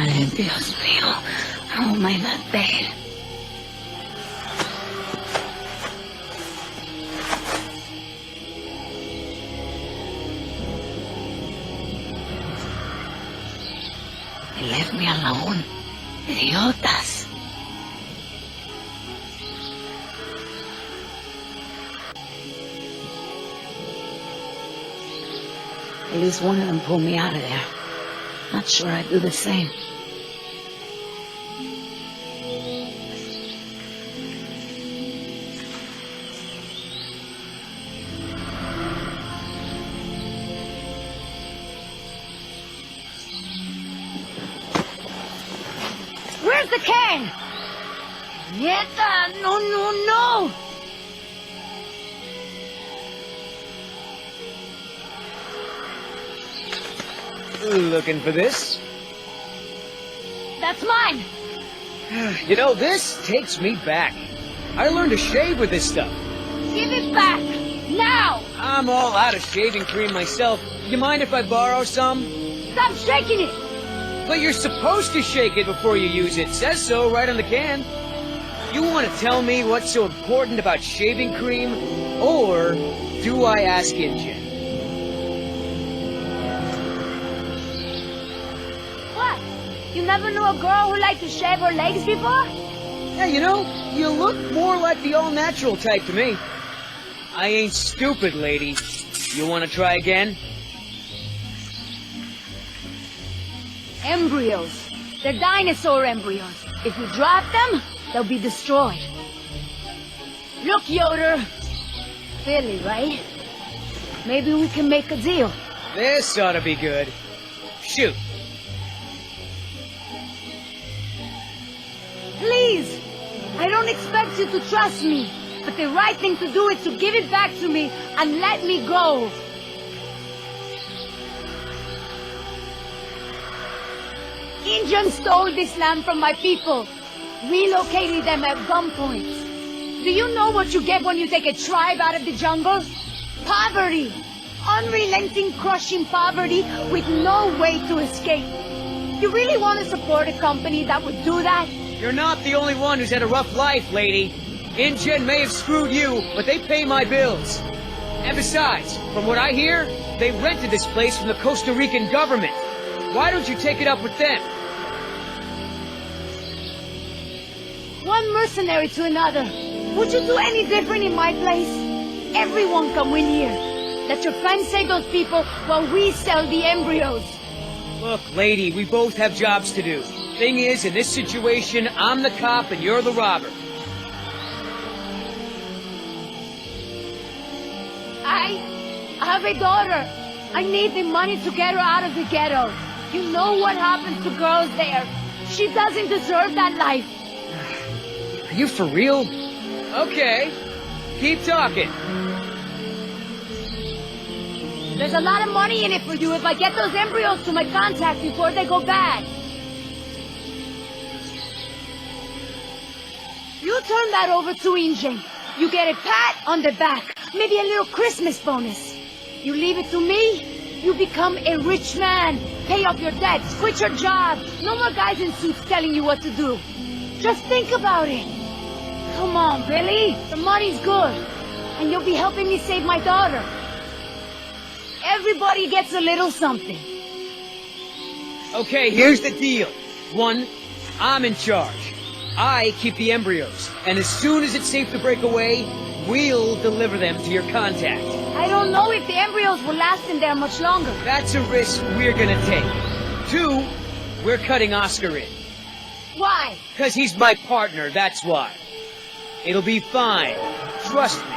Ay, Dios mío. Oh, my bad. Leave me alone. Idiotas. At least one of them pulled me out of there. Not sure I'd do the same. Where's the can? Nieta, no! Looking for this? That's mine! You know, this takes me back. I learned to shave with this stuff. Give it back! Now! I'm all out of shaving cream myself. You mind if I borrow some? Stop shaking it! But you're supposed to shake it before you use it. Says so right on the can. You want to tell me what's so important about shaving cream? Or do I ask Injun? What? You never knew a girl who liked to shave her legs before? Yeah, you know, you look more like the all-natural type to me. I ain't stupid, lady. You want to try again? Embryos. They're dinosaur embryos. If you drop them, they'll be destroyed. Look, Yoder. Philly, right? Maybe we can make a deal. This ought to be good. Shoot. Please! I don't expect you to trust me, but the right thing to do is to give it back to me and let me go. Indians stole this land from my people, relocated them at gunpoint. Do you know what you get when you take a tribe out of the jungle? Poverty. Unrelenting, crushing poverty with no way to escape. You really want to support a company that would do that? You're not the only one who's had a rough life, lady. InGen may have screwed you, but they pay my bills. And besides, from what I hear, they rented this place from the Costa Rican government. Why don't you take it up with them? One mercenary to another. Would you do any different in my place? Everyone can win here. Let your friends save those people while we sell the embryos. Look, lady, we both have jobs to do. Thing is, in this situation, I'm the cop and you're the robber. I have a daughter. I need the money to get her out of the ghetto. You know what happens to girls there. She doesn't deserve that life. Are you for real? Okay. Keep talking. There's a lot of money in it for you if I get those embryos to my contact before they go bad. You turn that over to Injun. You get a pat on the back, maybe a little Christmas bonus. You leave it to me, you become a rich man. Pay off your debts, quit your job. No more guys in suits telling you what to do. Just think about it. Come on, Billy. The money's good. And you'll be helping me save my daughter. Everybody gets a little something. Okay, here's the deal. 1, I'm in charge. I keep the embryos. And as soon as it's safe to break away, we'll deliver them to your contact. I don't know if the embryos will last in there much longer. That's a risk we're gonna take. 2, we're cutting Oscar in. Why? 'Cause he's my partner, that's why. It'll be fine. Trust me.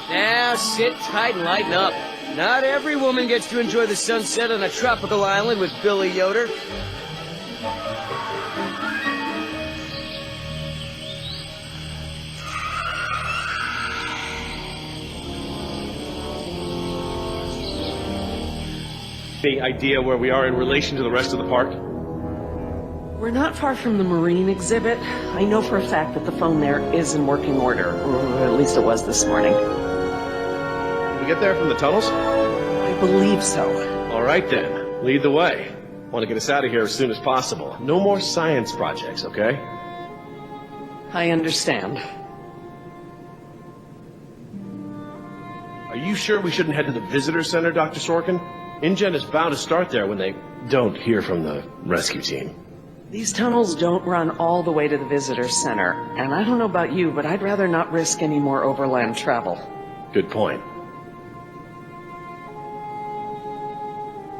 Now sit tight and lighten up. Not every woman gets to enjoy the sunset on a tropical island with Billy Yoder. Any idea where we are in relation to the rest of the park? We're not far from the marine exhibit. I know for a fact that the phone there is in working order, or at least it was this morning. Did we get there from the tunnels? I believe so. All right then, lead the way. Want to get us out of here as soon as possible. No more science projects, okay? I understand. Are you sure we shouldn't head to the visitor center, Dr. Sorkin? InGen is bound to start there when they don't hear from the rescue team. These tunnels don't run all the way to the visitor center, and I don't know about you, but I'd rather not risk any more overland travel. Good point.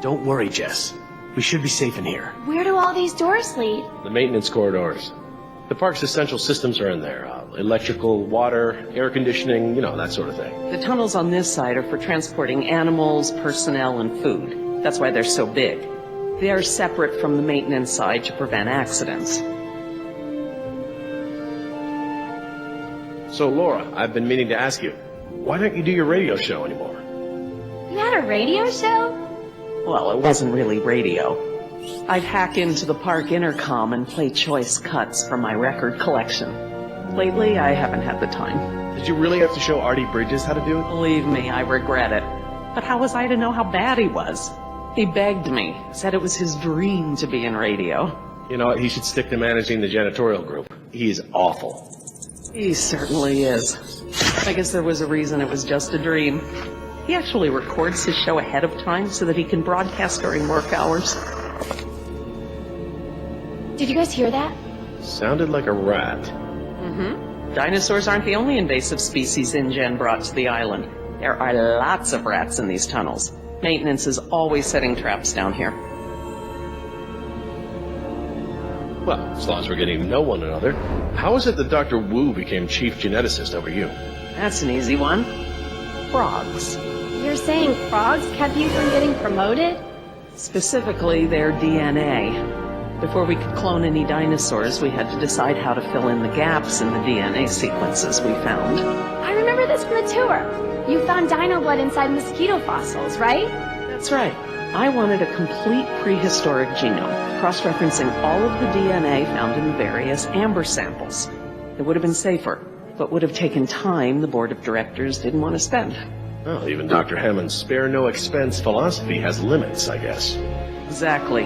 Don't worry, Jess. We should be safe in here. Where do all these doors lead? The maintenance corridors. The park's essential systems are in there. Electrical, water, air conditioning, that sort of thing. The tunnels on this side are for transporting animals, personnel, and food. That's why they're so big. They are separate from the maintenance side to prevent accidents. So, Laura, I've been meaning to ask you, why don't you do your radio show anymore? You had a radio show? Well, it wasn't really radio. I'd hack into the park intercom and play choice cuts from my record collection. Lately, I haven't had the time. Did you really have to show Artie Bridges how to do it? Believe me, I regret it. But how was I to know how bad he was? He begged me, said it was his dream to be in radio. You know what, he should stick to managing the janitorial group. He is awful. He certainly is. I guess there was a reason it was just a dream. He actually records his show ahead of time so that he can broadcast during work hours. Did you guys hear that? Sounded like a rat. Mm-hmm. Dinosaurs aren't the only invasive species InGen brought to the island. There are lots of rats in these tunnels. Maintenance is always setting traps down here. Well, as long as we're getting to know one another, how is it that Dr. Wu became chief geneticist over you? That's an easy one. Frogs. You're saying frogs kept you from getting promoted? Specifically, their DNA. Before we could clone any dinosaurs, we had to decide how to fill in the gaps in the DNA sequences we found. I remember this from the tour. You found dino blood inside mosquito fossils, right? That's right. I wanted a complete prehistoric genome, cross-referencing all of the DNA found in the various amber samples. It would have been safer, but would have taken time the board of directors didn't want to spend. Well, even Dr. Hammond's spare no expense philosophy has limits, I guess. Exactly.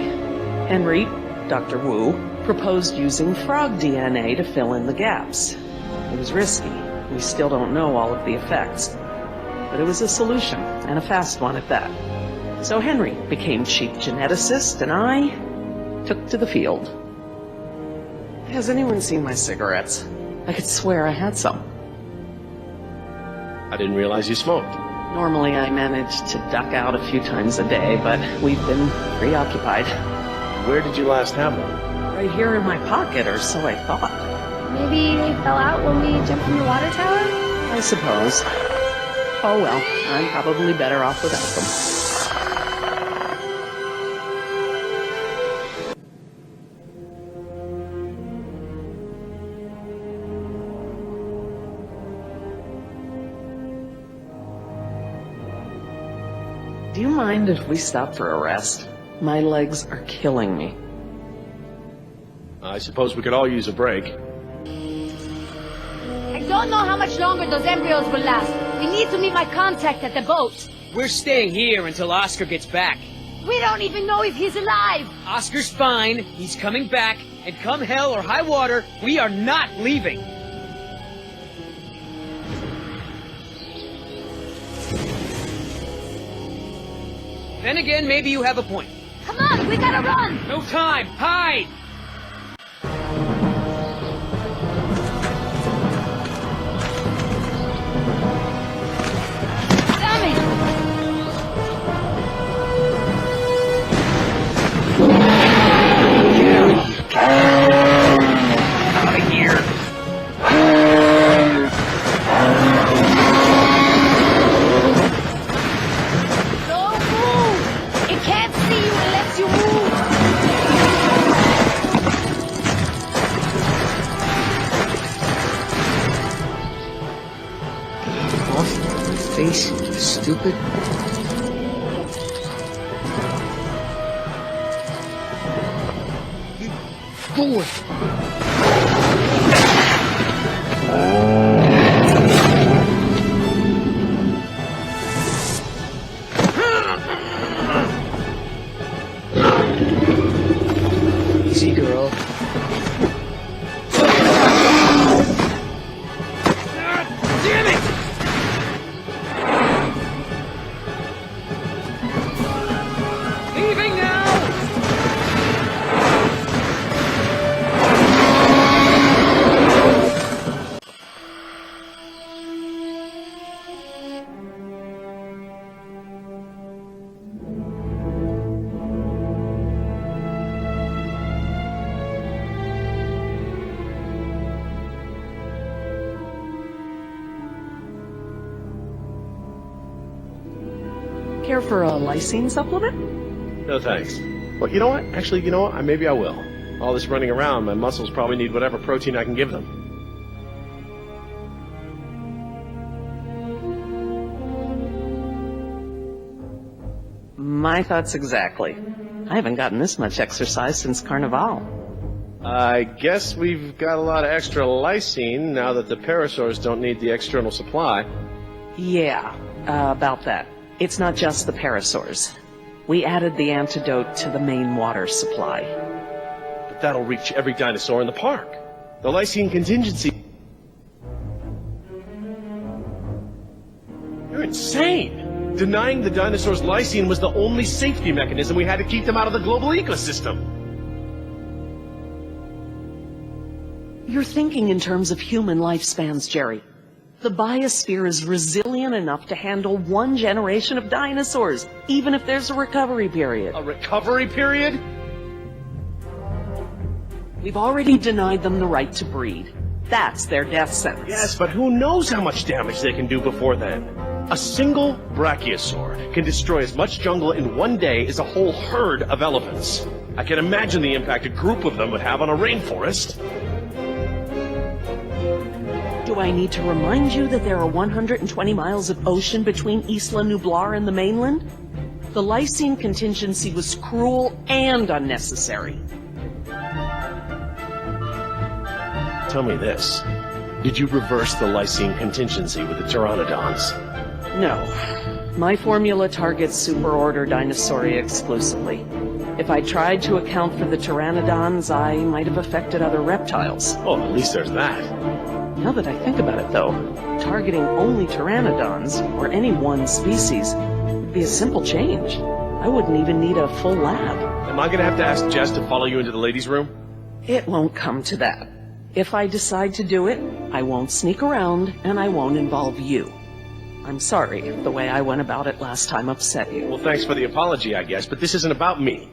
Henry, Dr. Wu, proposed using frog DNA to fill in the gaps. It was risky. We still don't know all of the effects. But it was a solution, and a fast one at that. So Henry became chief geneticist, and I took to the field. Has anyone seen my cigarettes? I could swear I had some. I didn't realize you smoked. Normally I manage to duck out a few times a day, but we've been preoccupied. Where did you last have one? Right here in my pocket, or so I thought. Maybe they fell out when we jumped from the water tower? I suppose. Oh well, I'm probably better off without them. Do you mind if we stop for a rest? My legs are killing me. I suppose we could all use a break. I don't know how much longer those embryos will last. We need to meet my contact at the boat. We're staying here until Oscar gets back. We don't even know if he's alive. Oscar's fine, he's coming back, and come hell or high water, we are not leaving. Then again, maybe you have a point. Come on, we gotta run. No time, hide! Damn it! Out of here! Don't move! It can't see you unless you move! Off my face, you stupid. Boy! Easy, girl. Damn it! Leaving now! Care for a lysine supplement? No thanks. Well, you know what? Actually, you know what? Maybe I will. All this running around, my muscles probably need whatever protein I can give them. My thoughts exactly. I haven't gotten this much exercise since Carnival. I guess we've got a lot of extra lysine now that the parasaurs don't need the external supply. Yeah, about that. It's not just the parasaurs. We added the antidote to the main water supply. But that'll reach every dinosaur in the park. The lysine contingency... You're insane! Denying the dinosaurs lysine was the only safety mechanism we had to keep them out of the global ecosystem. You're thinking in terms of human lifespans, Jerry. The biosphere is resilient enough to handle one generation of dinosaurs, even if there's a recovery period. A recovery period? We've already denied them the right to breed. That's their death sentence. Yes, but who knows how much damage they can do before then? A single brachiosaur can destroy as much jungle in one day as a whole herd of elephants. I can imagine the impact a group of them would have on a rainforest. Do I need to remind you that there are 120 miles of ocean between Isla Nublar and the mainland? The lysine contingency was cruel and unnecessary. Tell me this. Did you reverse the lysine contingency with the pteranodons? No. My formula targets superorder Dinosauria exclusively. If I tried to account for the pteranodons, I might have affected other reptiles. Oh, at least there's that. Now that I think about it, though, targeting only pteranodons, or any one species, would be a simple change. I wouldn't even need a full lab. Am I gonna have to ask Jess to follow you into the ladies' room? It won't come to that. If I decide to do it, I won't sneak around, and I won't involve you. I'm sorry if the way I went about it last time upset you. Well, thanks for the apology, I guess, but this isn't about me.